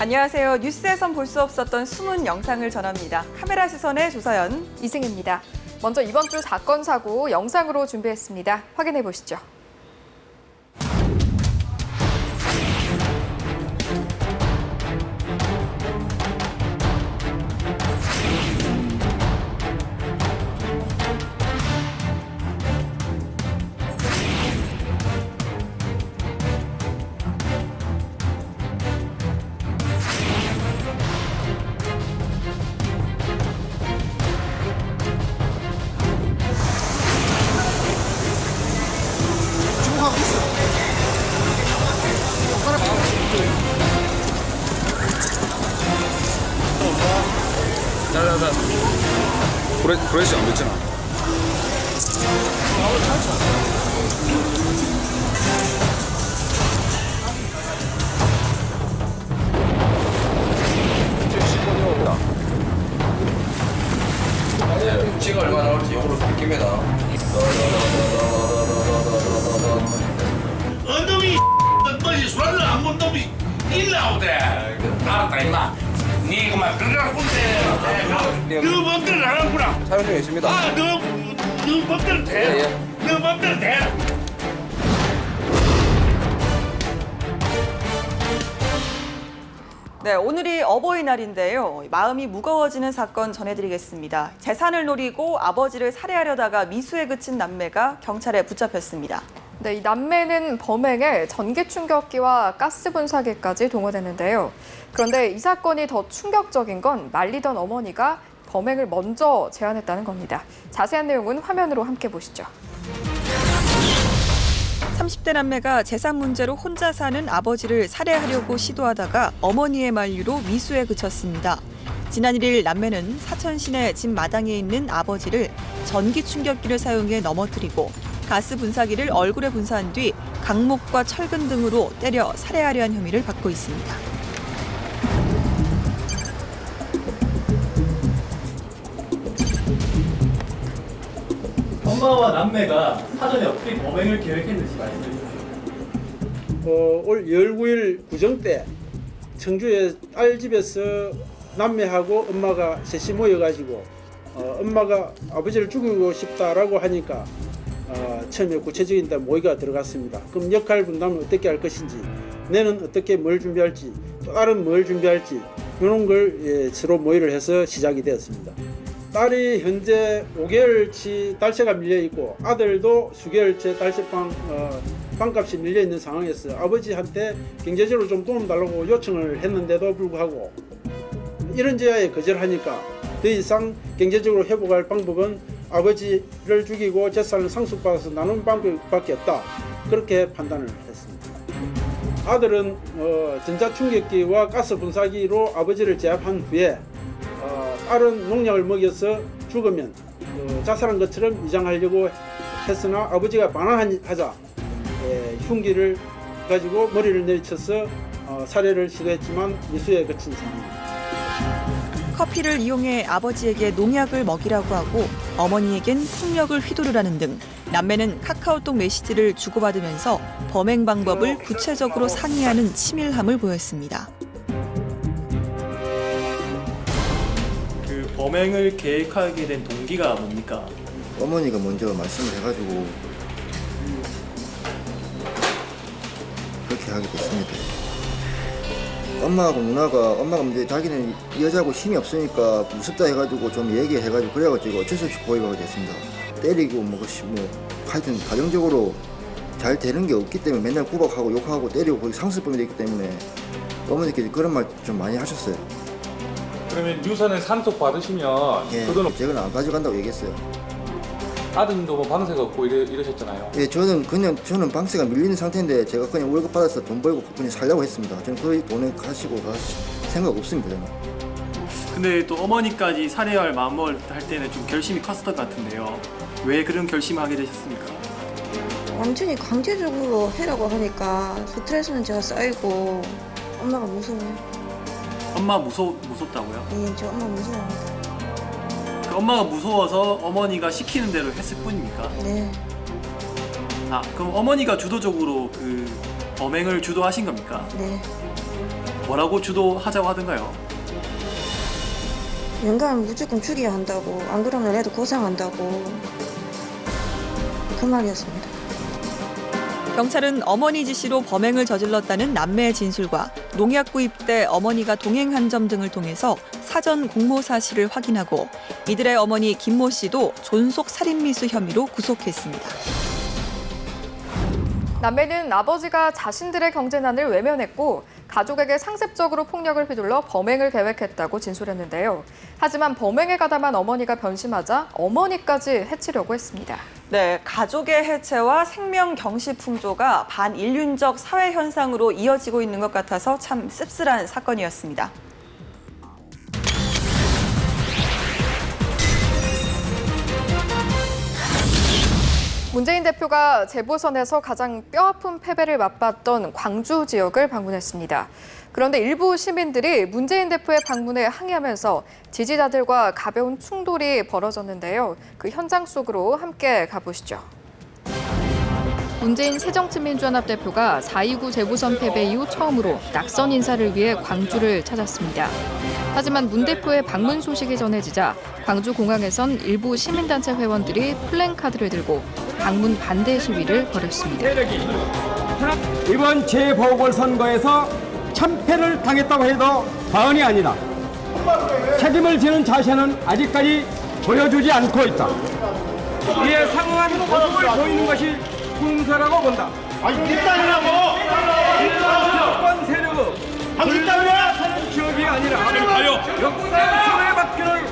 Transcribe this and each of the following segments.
안녕하세요. 뉴스에선 볼 수 없었던 숨은 영상을 전합니다. 카메라 시선의 조서연, 이승입니다. 먼저 이번 주 사건 사고 영상으로 준비했습니다. 확인해 보시죠. 잘라서 브레시 안 됐잖아. 수치가 얼마 나올지 요거로 느낍니다. 어놈이 뭐지 술을 안 본 놈이 일나오대. 알았다 임마. 니 그만 그러라 본데. 너 맘대로 나가구나. 촬영 중에 있습니다. 너 맘대로 돼. 너 맘대로 돼. 네, 오늘이 어버이날인데요. 마음이 무거워지는 사건 전해드리겠습니다. 재산을 노리고 아버지를 살해하려다가 미수에 그친 남매가 경찰에 붙잡혔습니다. 네, 이 남매는 범행에 전기 충격기와 가스 분사기까지 동원했는데요. 그런데 이 사건이 더 충격적인 건 말리던 어머니가 범행을 먼저 제안했다는 겁니다. 자세한 내용은 화면으로 함께 보시죠. 30대 남매가 재산 문제로 혼자 사는 아버지를 살해하려고 시도하다가 어머니의 만류로 미수에 그쳤습니다. 지난 1일 남매는 사천 시내 집 마당에 있는 아버지를 전기 충격기를 사용해 넘어뜨리고 가스 분사기를 얼굴에 분사한 뒤 강목과 철근 등으로 때려 살해하려 한 혐의를 받고 있습니다. 엄마와 남매가 사전에 어떻게 범행을 계획했는지 말씀해 주세요. 올 19일 구정 때 청주의 딸 집에서 남매하고 엄마가 셋이 모여가지고 엄마가 아버지를 죽이고 싶다라고 하니까 처음에 구체적인 데 모의가 들어갔습니다. 그럼 역할 분담을 어떻게 할 것인지, 내는 어떻게 뭘 준비할지, 또 다른 뭘 준비할지 이런 걸 서로 모의를 해서 시작이 되었습니다. 딸이 현재 5개월치 딸세가 밀려 있고 아들도 수개월째 딸세 빵값이 밀려 있는 상황에서 아버지한테 경제적으로 좀 도움 달라고 요청을 했는데도 불구하고 이런 제야에 거절하니까 더 이상 경제적으로 회복할 방법은 아버지를 죽이고 재산을 상속받아서 나누는 방법밖에 없다. 그렇게 판단을 했습니다. 아들은 전자충격기와 가스 분사기로 아버지를 제압한 후에 딸은 농약을 먹여서 죽으면 자살한 것처럼 위장하려고 했으나 아버지가 반항하자 흉기를 가지고 머리를 내리쳐서 살해를 시도했지만 미수에 그친 상황입니다. 커피를 이용해 아버지에게 농약을 먹이라고 하고 어머니에겐 폭력을 휘두르라는 등 남매는 카카오톡 메시지를 주고받으면서 범행 방법을 구체적으로 상의하는 치밀함을 보였습니다. 그 범행을 계획하게 된 동기가 뭡니까? 어머니가 먼저 말씀을 해가지고 그렇게 하게 됐습니다. 엄마하고 누나가 엄마가 이제 자기는 이 여자하고 힘이 없으니까 무섭다 해가지고 좀 얘기해가지고 그래가지고 어쩔 수 없이 고의하게 됐습니다. 때리고 뭐 하여튼 가정적으로 잘 되는 게 없기 때문에 맨날 구박하고 욕하고 때리고 거기 상습범이 되기 때문에 어머니께서 그런 말 좀 많이 하셨어요. 그러면 유산을 상속 받으시면 예, 그 돈은 제가 안 가져간다고 얘기했어요. 아드님도 뭐 방세가 없고 이러셨잖아요. 예, 저는 방세가 밀리는 상태인데 제가 그냥 월급 받아서 돈 벌고 그냥 살려고 했습니다. 저는 그 돈에 가시고 생각 없습니다. 저는. 근데 또 어머니까지 살해할 마음을 할 때는 좀 결심이 컸을 것 같은데요. 왜 그런 결심을 하게 되셨습니까? 완전히 강제적으로 해라고 하니까 스트레스는 제가 쌓이고 엄마가 무서워요. 엄마 무섭다고요? 예, 저 엄마 무서워합니다. 그 엄마가 무서워서 어머니가 시키는 대로 했을 뿐입니까? 네. 아, 그럼 어머니가 주도적으로 그 범행을 주도하신 겁니까? 네. 뭐라고 주도하자고 하던가요? 영감 무조건 죽여야 한다고. 안 그러면 애들 고생한다고. 그 말이었습니다. 경찰은 어머니 지시로 범행을 저질렀다는 남매의 진술과 농약 구입 때 어머니가 동행한 점 등을 통해서 사전 공모 사실을 확인하고 이들의 어머니 김모 씨도 존속 살인미수 혐의로 구속했습니다. 남매는 아버지가 자신들의 경제난을 외면했고 가족에게 상습적으로 폭력을 휘둘러 범행을 계획했다고 진술했는데요. 하지만 범행에 가담한 어머니가 변심하자 어머니까지 해치려고 했습니다. 네, 가족의 해체와 생명 경시 풍조가 반인륜적 사회 현상으로 이어지고 있는 것 같아서 참 씁쓸한 사건이었습니다. 문재인 대표가 재보선에서 가장 뼈아픈 패배를 맛봤던 광주 지역을 방문했습니다. 그런데 일부 시민들이 문재인 대표의 방문에 항의하면서 지지자들과 가벼운 충돌이 벌어졌는데요. 그 현장 속으로 함께 가보시죠. 문재인 새정치민주연합 대표가 4.29 재보선 패배 이후 처음으로 낙선 인사를 위해 광주를 찾았습니다. 하지만 문 대표의 방문 소식이 전해지자 광주공항에선 일부 시민단체 회원들이 플랜카드를 들고 방문 반대 시위를 벌였습니다. 이번 재보궐선거에서 참패를 당했다고 해도 과언이 아니다. 책임을 지는 자세는 아직까지 보여주지 않고 있다. 이에 상응한 모습을 보이는 것이 군사라고 본다. 일단이라고! 정권 세력의 불가사는 기업이 아니라 역사 수의 바퀴를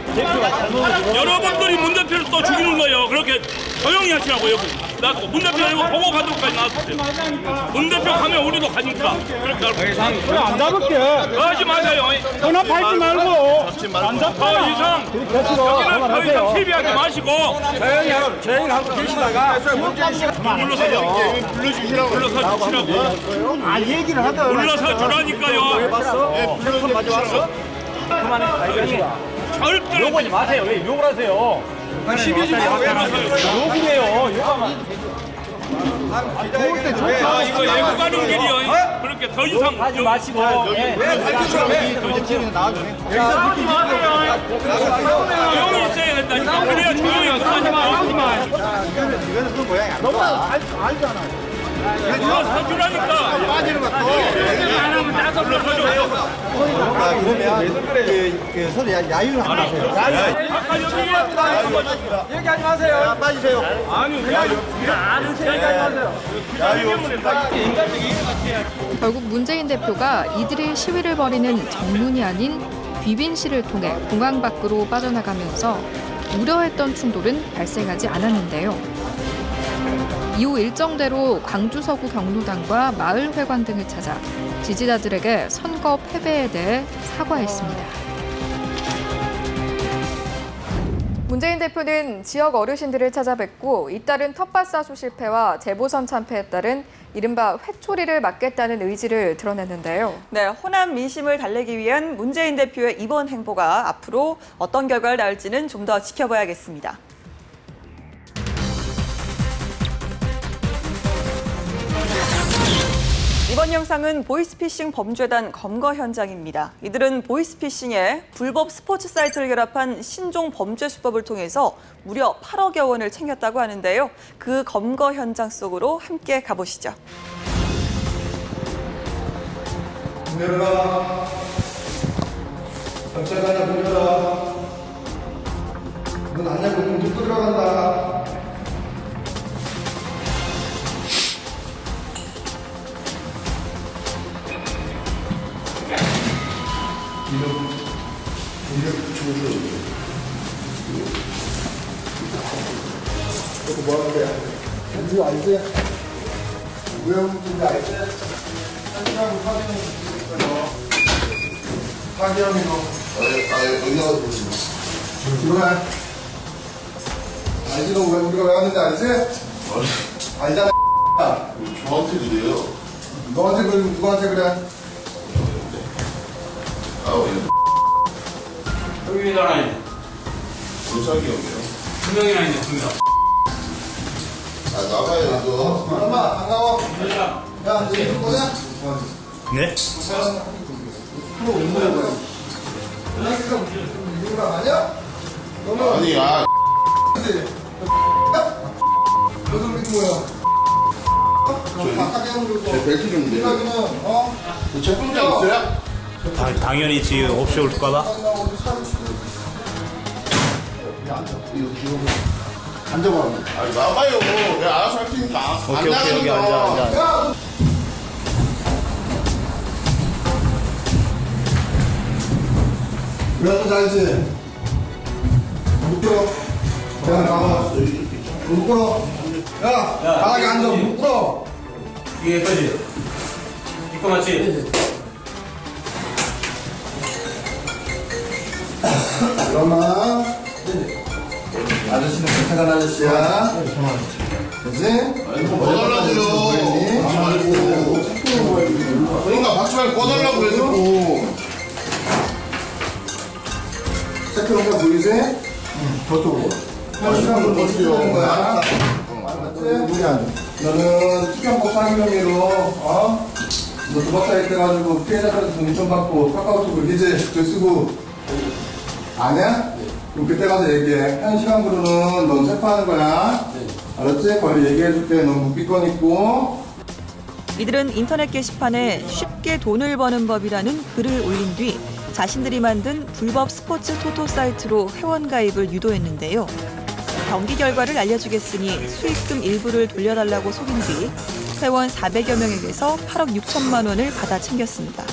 여러분들이 문 대표를 또 죽이는 거예요. 그렇게 조용히 하시라고요. 나 문 대표 아니고 보고 가도록까지 나왔어요. 문 대표 가면 우리도 가니까. 그렇게 하고. 안 잡을게. 하지 마세요. 전화 밟지 말고. 안 잡아. 더 이상 여기는 더 이상 TV하지 마시고 조용히 하고 계시다가 불러서요. 불러주시라고. 아 얘기를 하다. 불러서 주라니까요. 봤어? 핸드폰 가져왔어? 그만해. 절대로 욕하지 마세요. 왜 욕을 하세요? 시비 좀 하세요. 욕이에요. 욕하면. 이거 예고 가는 길이요. 그렇게 더 이상 하지 마시고. 조용히 있어야 된다니까. 그래야 조용히 한다니까. 너무 알잖아. 불러서 주라니까. 빠지는 것도. 안 하면 나도 불러줘요. 그러면 서로 야유를 하면 되세요. 얘기하지 마세요. 빠지세요. 아니, 그냥 얘기하지 마세요. 결국 문재인 대표가 이들의 시위를 벌이는 정문이 아닌 귀빈실을 통해 공항 밖으로 빠져나가면서 우려했던 충돌은 발생하지 않았는데요. 이후 일정대로 광주 서구 경로당과 마을회관 등을 찾아 지지자들에게 선거 패배에 대해 사과했습니다. 문재인 대표는 지역 어르신들을 찾아뵙고 잇따른 텃밭사수 실패와 재보선 참패에 따른 이른바 회초리를 맞겠다는 의지를 드러냈는데요. 네, 호남 민심을 달래기 위한 문재인 대표의 이번 행보가 앞으로 어떤 결과를 낳을지는 좀 더 지켜봐야겠습니다. 이번 영상은 보이스피싱 범죄단 검거 현장입니다. 이들은 보이스피싱에 불법 스포츠 사이트를 결합한 신종 범죄 수법을 통해서 무려 8억여 원을 챙겼다고 하는데요. 그 검거 현장 속으로 함께 가보시죠. 문 열어라. 경찰관이 문 열어라. 문 안 열고 문 뚫고 들어간다. 이력 조절. 이거 뭐 하는 거야? 이거 알지? 왜 움직이는지 알지? 현장 확인해 주실 거예요. 확인하면 여기 나와서 보시면. 그래. 알지? 너 우리가 왜 하는지 알지? 알잖아. 저한테 그래요. 너한테 그래? 누구한테 그래? 여기는 아니. 도착이 형이요. 두 명이나 있네, 두 명. 아 나가요 이거. 엄마 반가워. 야, 너 이거 뭐냐? 네? 아니 야 제 벨트 좀 내려. 제품장 있어요? 당연히 지금 없이 올까봐. 앉아봐. 아니 나가요. 내가 알아서 할 테니까. 오케이 여기 앉아. 왜 잘지? 묶어. 야, 나가. 묶어. 야, 바닥에 앉아. 묶어. 이게 거지. 이거 맞지? 잠깐만. 아저씨는 불편한 아저씨야. 그치? 뭐 꺼달라고요. 하지 말고. 그러니까 박지 말고 꺼달라고 그래 자꾸. 체크 영상 보이지? 저쪽으로. 한 시간으로 버티는 거야. 맞지? 너는 특경법 상임 혐의로, 너 도박사에 돼가지고 피해자한테 돈 2천 받고 카카오톡을 이제 글 쓰고, 아니야? 그럼 그때 가서 얘기해. 한 시간으로는 넌 체포하는 거야. 알았지? 거기 얘기해줄게. 넌 묵비권 있고. 이들은 인터넷 게시판에 쉽게 돈을 버는 법이라는 글을 올린 뒤 자신들이 만든 불법 스포츠 토토 사이트로 회원 가입을 유도했는데요. 경기 결과를 알려주겠으니 수익금 일부를 돌려달라고 속인 뒤 회원 400여 명에게서 8억 6천만 원을 받아 챙겼습니다.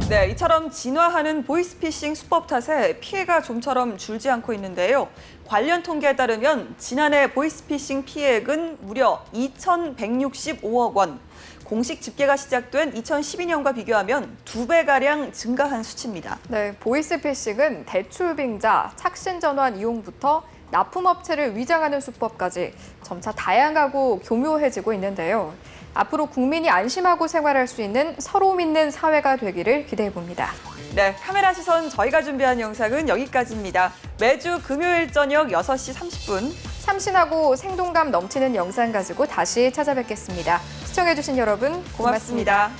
네, 이처럼 진화하는 보이스피싱 수법 탓에 피해가 좀처럼 줄지 않고 있는데요. 관련 통계에 따르면 지난해 보이스피싱 피해액은 무려 2,165억 원. 공식 집계가 시작된 2012년과 비교하면 2배가량 증가한 수치입니다. 네, 보이스피싱은 대출빙자, 착신전환 이용부터 납품업체를 위장하는 수법까지 점차 다양하고 교묘해지고 있는데요. 앞으로 국민이 안심하고 생활할 수 있는 서로 믿는 사회가 되기를 기대해봅니다. 네, 카메라 시선 저희가 준비한 영상은 여기까지입니다. 매주 금요일 저녁 6시 30분. 참신하고 생동감 넘치는 영상 가지고 다시 찾아뵙겠습니다. 시청해주신 여러분 고맙습니다.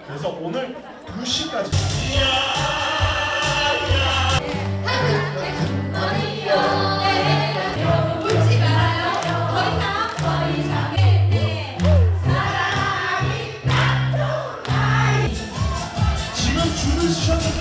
그래서 오늘 2시까지. 지금 줄을 서셨는데